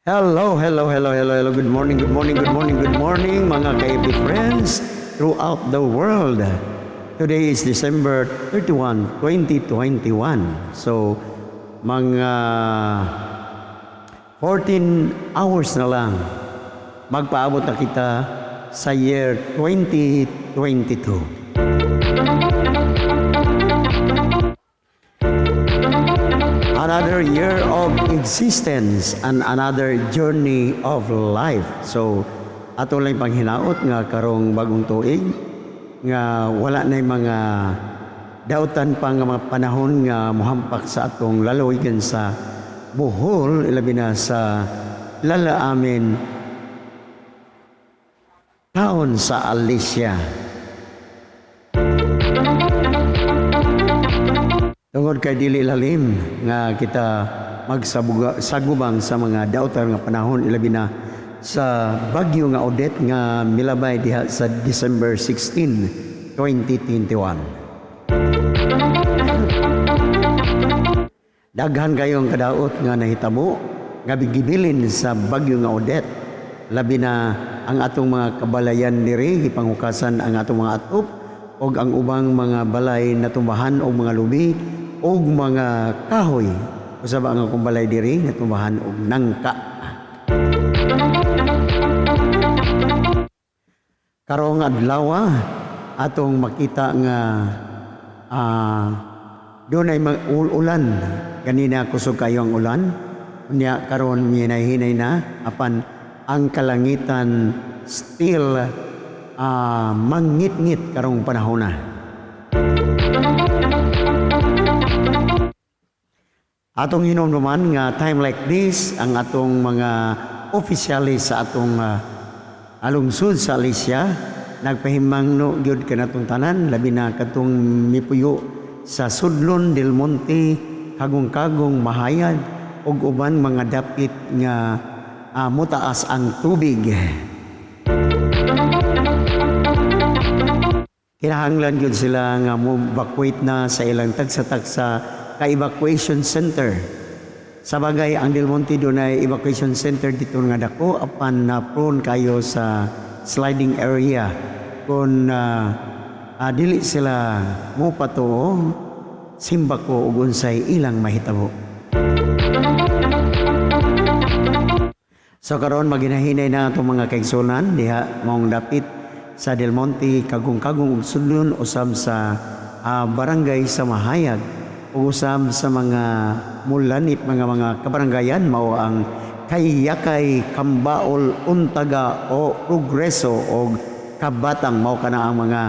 Hello, hello, hello, hello, hello. Good morning, good morning, good morning, good morning, mga ka-FB friends throughout the world. Today is December 31, 2021. So, mga 14 hours na lang, magpaabot na kita sa year 2022. Another year of existence and another journey of life. So, ato lang panghinaot nga karong bagong tuig nga wala na mga dautan pa nga mga panahon nga muhampak sa atong lalawigan sa Bohol, ilabi na sa lalaamin taon sa Alicia. Tungod kay dili lalim nga kita magsagubang sa mga dautan nga panahon ilabi na sa bagyo nga Odette nga milabay diha sa December 16, 2021. Daghan kayong kadaot nga nahitabo nga bigibilin sa bagyo nga Odette. Labi na ang atong mga kabalayan diri gipanghukasan ang atong mga atop og ang ubang mga balay na tumbahan og mga lubi og mga kahoy usab ang akong balay diri natumbahan og nangka. Karong adlaw atong makita nga doon ay ulan. Ganina kusog kayo ang ulan. Unya karon hinay-hinay na apan ang kalangitan still mangit-ngit karong panahon na. Atong hinumduman nga time like this, ang atong mga opisyalis sa atong alungsod sa Alicia, nagpahimang no gyud kanatong tanan, labi na katong mipuyo sa Sudlon, Del Monte, Kagong-Kagong, Mahayag, ug uban mga dapit nga mutaas ang tubig. Kinahanglan gyud sila nga mo-evacuate na sa ilang tagsa-tagsa ka-evacuation center. Sa bagay, ang Del Monte doon ay evacuation center dito nga dako apan na prone kayo sa sliding area. Kung dili sila mo pato, simba ko ug unsay ilang mahitabo. So karon maginahinay na itong mga kaigsunan diha maong dapit sa Del Monte, Kagong-Kagong ug Sudlon usab sa barangay sa Mahayag. Usab sa mga mulanip mga kabaranggayan mao ang Kayakay, Kambaol, Untaga o Progreso o Kabatang mao kana ang mga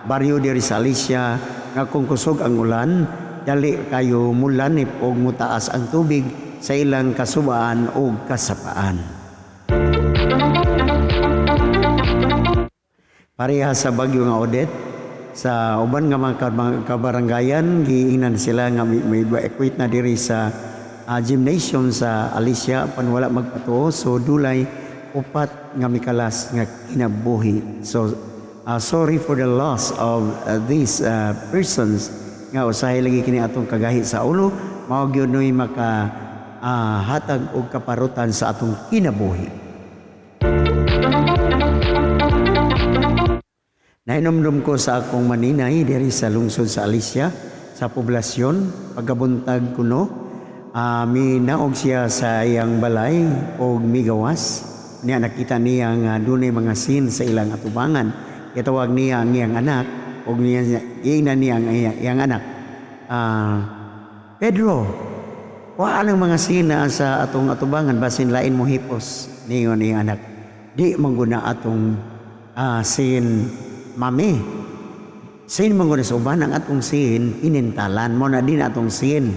baryo diri sa Alicia nga kung kusog ang ulan dali kayo mulanip og mutaas ang tubig sa ilang kasubaan o kasapaan. Pareha sa bagyo nga Odette, sa uban nga mga kabaranggayan giingnan sila nga may equate na diri sa gymnasium sa Alicia pan wala magpatuo, so dulay upat nga mikalas nga kinabuhi. So sorry for the loss of these persons nga usahay lagi kini atong kagahi sa ulo, mao gyud noy maka hatag og kaparutan sa atong kinabuhi. Nahinumdum ko sa akong maninay diri sa lungsod sa Alicia, sa poblasyon, pagkabuntag kuno, minaog siya sa iyang balay o migawas. Niya nakita niya nga dunay mga scene sa ilang atubangan. Itawag niya ang iyang anak o ina niya ang iyang anak. Pedro, wala ang mga scene na sa atong atubangan, basin lain mo hipos, niyon iyang anak. Di mangguna atong scene Mami, sin mo sa uban ang atong sin, pinintalan mo na din atong sin.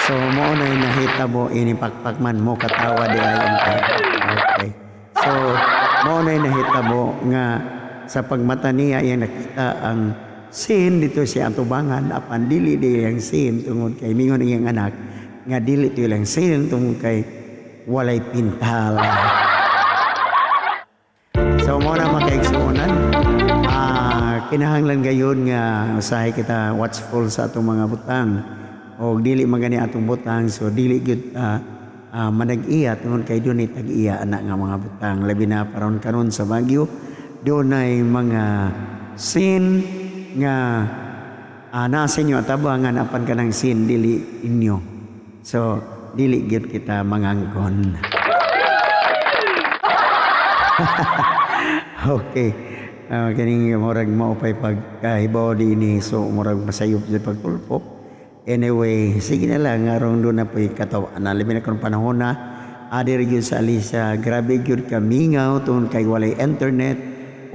So, mo na nahitabo, inipakpakman mo katawa di ayon ka. Okay. So, mo na nahitabo nga sa pagmata niya, yung nakita ang sin dito siya atubangan, apan dili ang sin tungod kay mingon iyang anak, nga dili ito yung sin tungod kay walay pintala. So mo na makaigsuonan, kinahanglan gayon nga usahay kita watchful sa atong mga butang o dili magani atong butang, so dili gyud manag-iya tungod kay dunay tag-iya anak nga mga butang labi na karon sa Baguio dunay mga sin nga nasa inyo at abangan apan kanang sin dili inyo so dili gyud kita mangangkon. Okay. Kining murag maupay pagkahibaw dinhi so murag masayop sa pagpulpok. Anyway, sige na lang aron do na poy kataw ana labi na kon panahon na adir gyud sa Alicia grabe gyud ka mingaw tungod kay walay internet,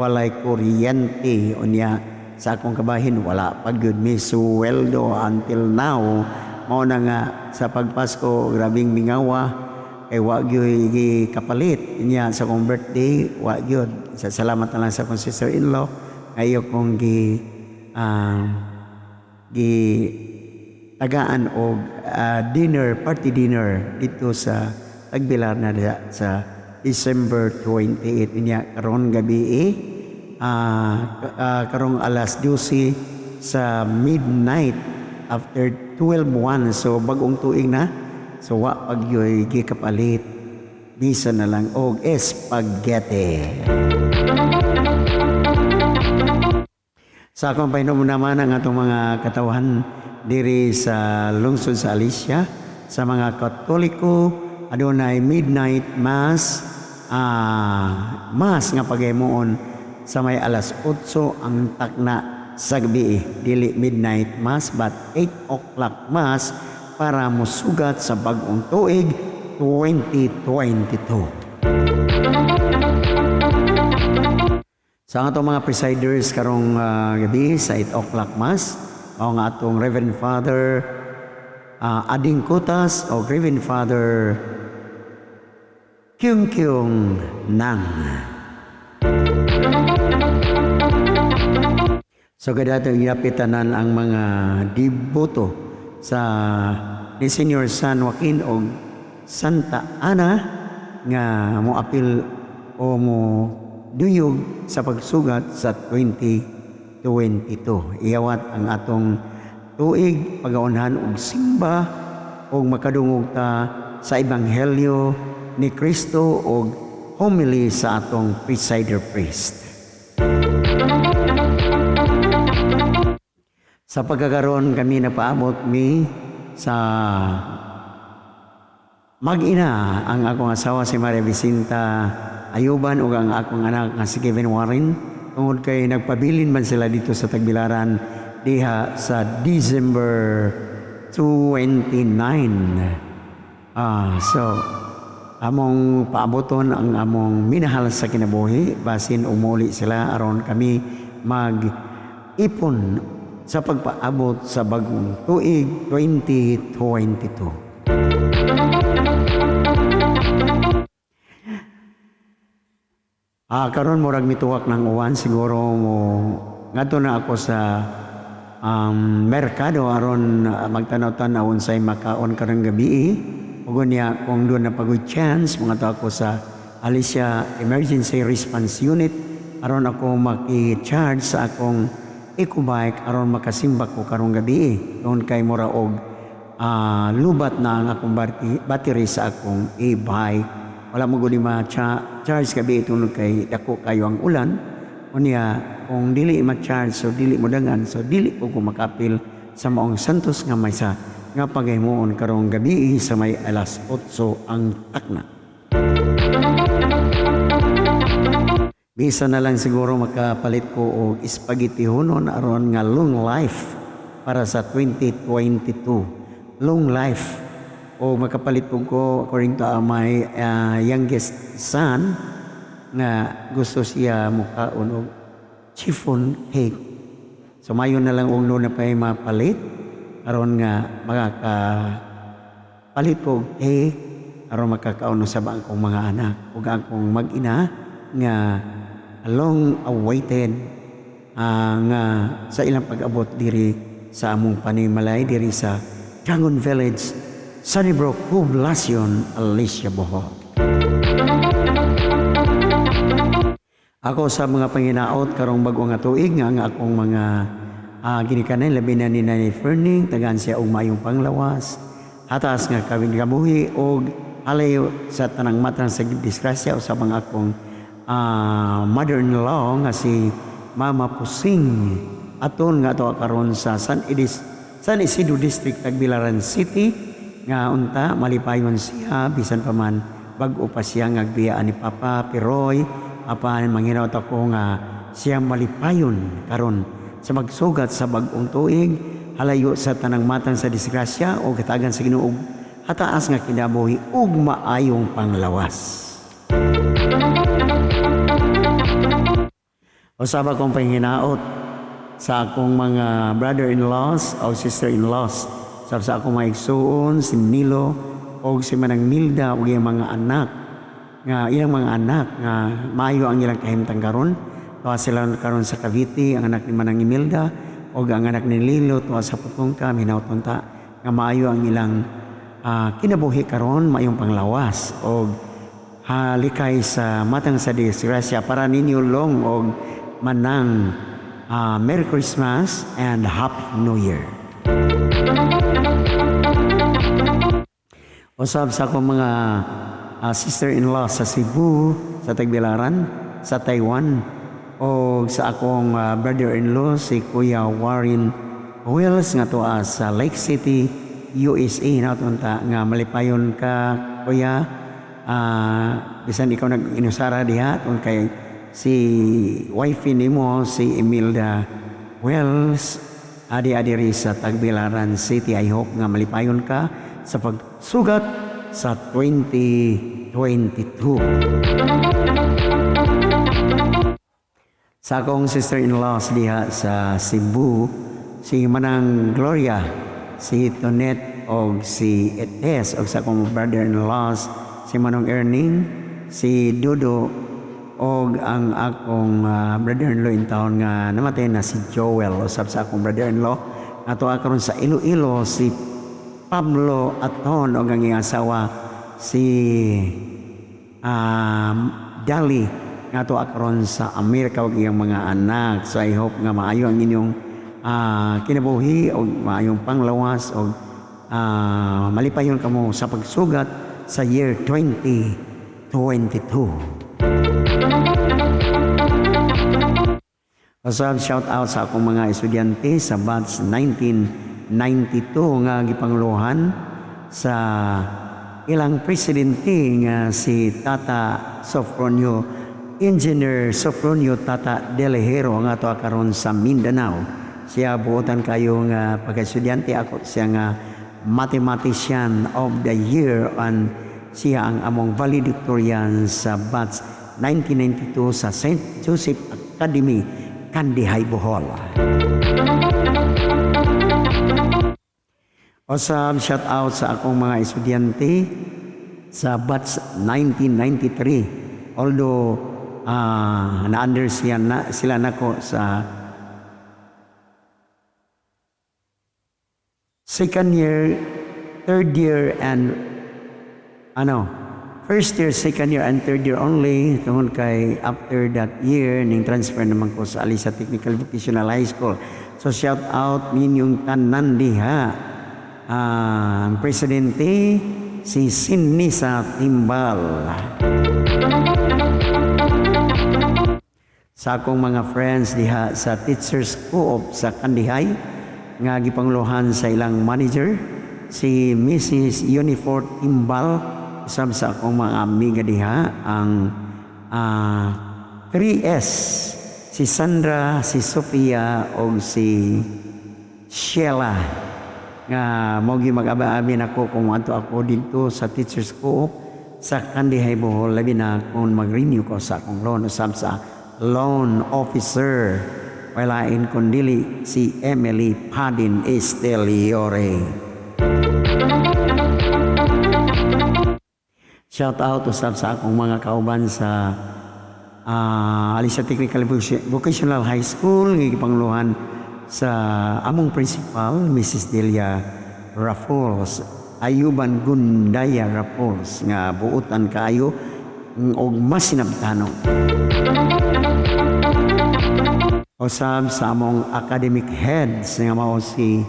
walay kuryente unya sa akong kabahin wala pa gyud mi suweldo until now. Mao na nga sa pagpasko grabing mingawa kay wa gyud kapalit niya sa akong birthday wa gyud sa salamat na lang sa akong sister-in-law kayo kong tagaan og party dinner dito sa Tagbilar na sa December 28 niya karon gabi karong alas 12 sa midnight after 12:01 so bagong tuig na so wa pagyoy gikapalit bisa na lang og spaghetti. Sa akong painom naman ang atong mga katawan diri sa lungsod sa Alicia sa mga Katoliko adunay midnight mass nga paghimuon sa may alas 8 ang takna sa gabi dili midnight mass but 8 o'clock mass para mosugat sa bag-ong tuig 2022. Sa atong mga presiders karong gabi sa 8 o'clock mass mao nga atong Reverend Father Ading Kutas o Reverend Father Kyung Nang. So kadato ginapitanan ang mga deboto sa ni Senior San Joaquin o Santa Ana nga moapil o mo duyog sa pagsugat sa 2022. Iyawat ang atong tuig pagaunhan og simba og makadungog ta sa ebanghelyo ni Kristo og homily sa atong presider priest. Sa pagkakaroon kami napaabot sa mag-ina ang akong asawa si Maria Vicenta Ayuban ug ang akong anak nga si Kevin Warren tungod kay nagpabilin man sila dito sa Tagbilaran diha sa December 29. So among paaboton ang among minahal sa kinabuhi basin umuli sila aron kami mag-ipon sa pagpaabot sa bagong tuig 2022. Karon murag mituwak ng uwan siguro mo ngadto na ako sa merkado aron magtanaw-tanaw unsay makaon karong gabi. Ug niya kung doon na pagod chance mga to ako sa Alicia Emergency Response Unit aron ako maki-charge sa akong eco-bike aron makasimba ko karong gabi. Doon kay mura og lubat na ang akong battery sa akong e-bike. Wala mo guni ma-charge gabi tungod kay dako kayo ang ulan. Unya kung dili ma-charge so dili mo dangan so dili ko makapil sa maong Santos nga maysa nga paghimuon karong gabi sa may alas 8 ang takna. Bisa na lang siguro makapalit ko og spaghetti hunon aron nga long life para sa 2022. Long life. O makapalit ko according to my youngest son nga gusto siya mukaon og chiffon cake. So mayon na lang og na pay mapalit aron nga makakapalit ko og cake aron makakaon sa bangkong mga anak ug akong mag-ina nga long awaited nga sa ilang pag-abot diri sa among panimalay diri sa Dragon Village Sunnybrook, Poblacion, Alicia, Bohol. Ako sa mga panginaot karong bag-o nga tuig nga ang akong mga ginikanan labi na ni Nanay Ferning tagaan siya og mayong panglawas hatas nga kawing kabuhi og halayo sa tanang matang sa disgrasya usab ang akong mother-in-law nga si Mama Pusing aton nga to karon sa San Isidro District, Tagbilaran City nga unta malipayon siya bisan pa man bag-o pa siya nga agbiyaan ni Papa Piroy apan manghinaot ako nga siya malipayon karon sa magsugat sa bag-ong tuig halayo sa tanang matang sa disgrasya o katagan sa Ginoo hataas nga kinabuhi ug maayong panglawas. Usab akong panghinaot sa akong mga brother-in-laws o sister-in-laws sa akong mga igsuon si Nilo o si Manang Nilda o iyang mga anak nga iyang mga anak nga maayo ang ilang kahimtang karon tuwa sila karon sa Cavite ang anak ni Manang Imelda o ang anak ni Lilo tuwa sa Putongka minauton ta nga maayo ang ilang kinabuhi karon maayong panglawas o halikay sa matang sa disgrasya para ninyo long o manang Merry Christmas and Happy New Year. Usab sa akong mga sister-in-law sa Cebu, sa Tagbilaran, sa Taiwan, o sa akong brother-in-law si Kuya Warren Wells nga tuwa sa Lake City, USA. Natunta nga malipayon ka, Kuya. Bisan ikaw nag-inusara diha tungkol kay si wifey nimo si Imelda Wells adi-adiri sa Tagbilaran City. I hope nga malipayon ka sa pagsugat sa 2022. Sa akong sister-in-laws diha sa Cebu, si Manang Gloria, si Tonet o si Etes o sa akong brother-in-laws si Manong Erning, si Dudo o ang akong brother-in-law in town nga namatay na si Joel usab sa akong brother-in-law ato karon sa Iloilo si Pablo Aton o ang iyang asawa si Dali nga ato karon sa Amerika o iyang mga anak. So I hope nga maayo ang inyong kinabuhi o maayong panglawas o malipayon kamo sa pagsugat sa year 2022. Usab shout out sa akong mga estudyante sa batch 1992 nga gipangluhan sa ilang presidente nga si Tata Sofronio, Engineer Sofronio Tata Delejero nga ato karon sa Mindanao. Siya buotan kayo nga pagka-estudyante ako siya nga mathematician of the year and siya ang among valedictorian sa batch 1992 sa St. Joseph Academy, Kandihay, Bohol. Usab shout out sa akong mga estudyante sa batch 1993. Although na-under sila nako sa second year, third year, and first year, second year, and third year only. Tungkol kay after that year, ning transfer naman ko sa Alisa Technical Vocational High School. So shout out ninyong tanan diha. Ang presidente, si Sinisa Timbal. Sa akong mga friends diha sa Teachers Co-op sa Kandihay, nga gipangluhan sa ilang manager, si Mrs. Unifor Timbal. Usab sa akong mga amiga diha ang 3S, si Sandra, si Sofia o si Sheila nga mogi mag-abi-abi nako kung ato ako dito sa Teachers Co-op sa Kandihay, Bohol, labi na kung mag-renew ko sa akong loan. Usab sa loan officer walain kundili si Emily Padin Esteliore. Shout out usab sa akong mga kauban sa Alisa Technical Vocational High School, gipangluhan sa among principal, Mrs. Delia Raffles, Ayuban Gundaya Raffles, nga buutan kaayo og mas sinabtanon. Usab sa among academic heads nga mao si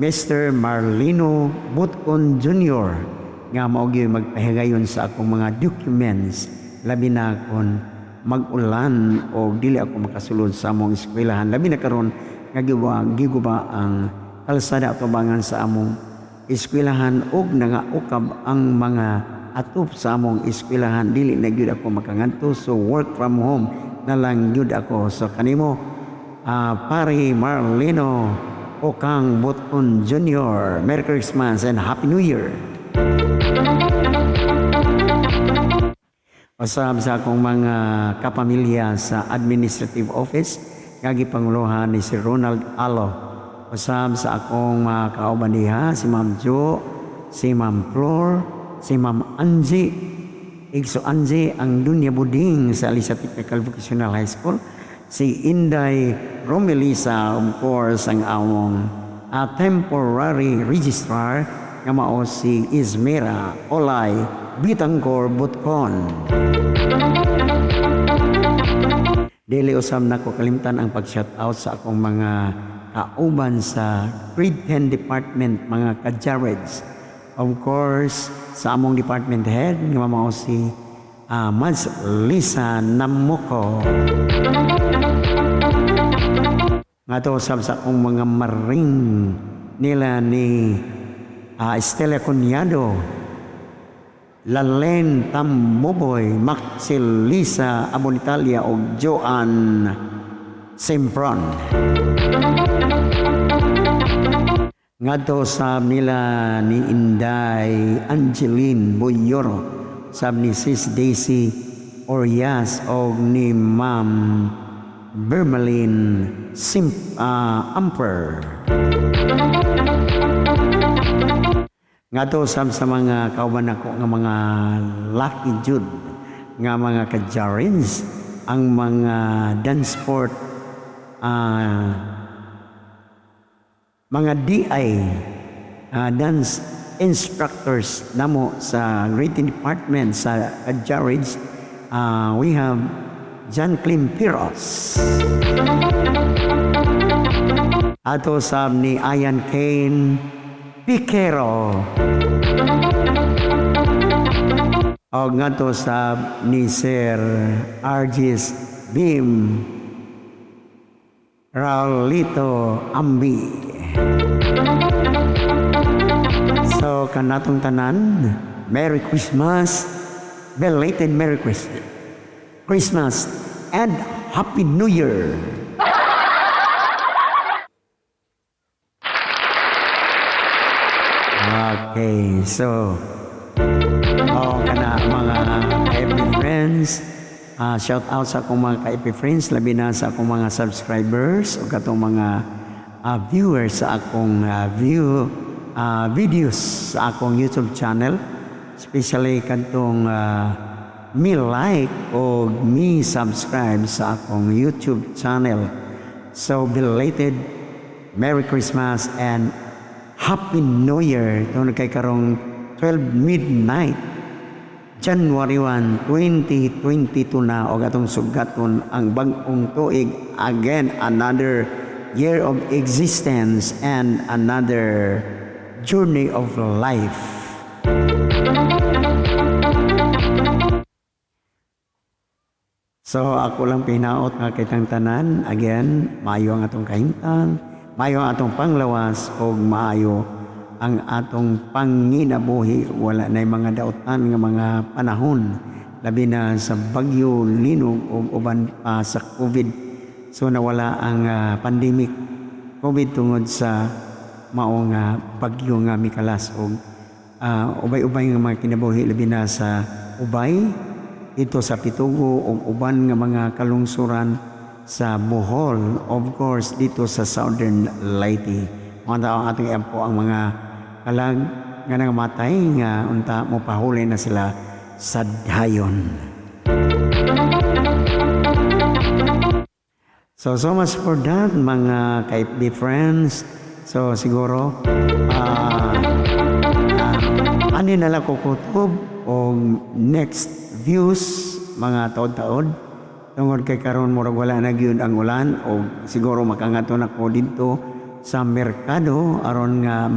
Mr. Marlino Butcon Jr., nga mao gyud magpahigayon sa akong mga documents labi na kon mag-ulan o dili ako makasulod sa among eskwelahan labi na karon nga giguba ang kalsada atubangan sa among eskwelahan ug nangaukab ang mga atop sa among eskwelahan dili na gyud ako makangadto so work from home na lang gyud ako so kanimo pare Marlino Okang Boton Jr. Merry Christmas and Happy New Year. Usab sa akong mga kapamilya sa administrative office nga gipanguluhan ni si Ronald Alo. Usab sa akong mga kauban diha si Ma'am Jo, si Ma'am Flor, si Ma'am Angie, Igso Angie ang Dunya Buding sa Alisa Technical Vocational High School. Si Inday Romelisa, of course, ang among temporary registrar nga mao si Ismera Olay Bitangkor Butcon. Dili usab nako kalimtan ang pag-shoutout sa akong mga kauban sa grade 10 department, mga ka-Jareds. Of course, sa among department head nga mao si Mads Lisa Namoko. Nga to usab sa akong mga maring nila ni Estela Cunyado, Lalen Tamboboy, Maxil Lisa Abonitalia o Joan Sempron. Nga to sab nila ni Inday Angeline Boyoro, sab ni Sis Daisy Orias o ni Ma'am Bermalin Amper. Nga to sab sa mga kauban ako nga mga Lucky Jude nga mga ka-Jarins, ang mga dance sport mga DI dance instructors namo sa grade 10 department sa Jareds. We have John Clim Piros. Ato sab ni Ian Kane Piquero. O nga to sab ni Sir Argis Bim Raulito Ambi. So kanatong tanan, Merry Christmas, belated Merry Christmas and Happy New Year. Okay, so kana mga ka-FB friends, shout out sa akong mga ka-FB friends, labi na sa akong mga subscribers o katong mga viewers sa akong videos sa akong YouTube channel, especially katong me like o me subscribe sa akong YouTube channel. So belated Merry Christmas and Happy New Year. Ito kay karong 12 midnight January 1, 2022 na o atong sugaton ang bag-ong tuig. Again, another year of existence and another journey of life. So ako lang pinaot nga kitang tanan. Again, maayo ang atong kahimtang, maayo ang atong panglawas o maayo ang atong panginabuhi. Wala na mga dautan nga mga panahon, labi na sa bagyo, linog o uban pa sa COVID. So nawala ang pandemic COVID tungod sa mao nga bagyo nga mikalas og ubay-ubay nga mga kinabuhi, labi na sa ubay ito sa Pitugo o uban nga mga kalungsuran sa Bohol, of course dito sa Southern Leyte. Mga tao ang ating empo ang mga kalag nga nangamatay nga unta mo pahuli na sila sa dayon. So much for that mga ka-FB friends. So siguro ani na lang kukutob o next views mga taod-taod tungod kay karon murag wala na gyud ang ulan o siguro makangaton ako dito sa merkado aron nga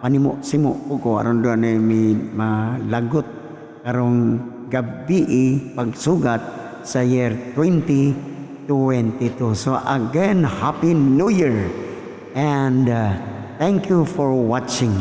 panimo simo ko aron doon ay mi malagot karong gabi pagsugat sa year 2022. So again, Happy New Year and thank you for watching.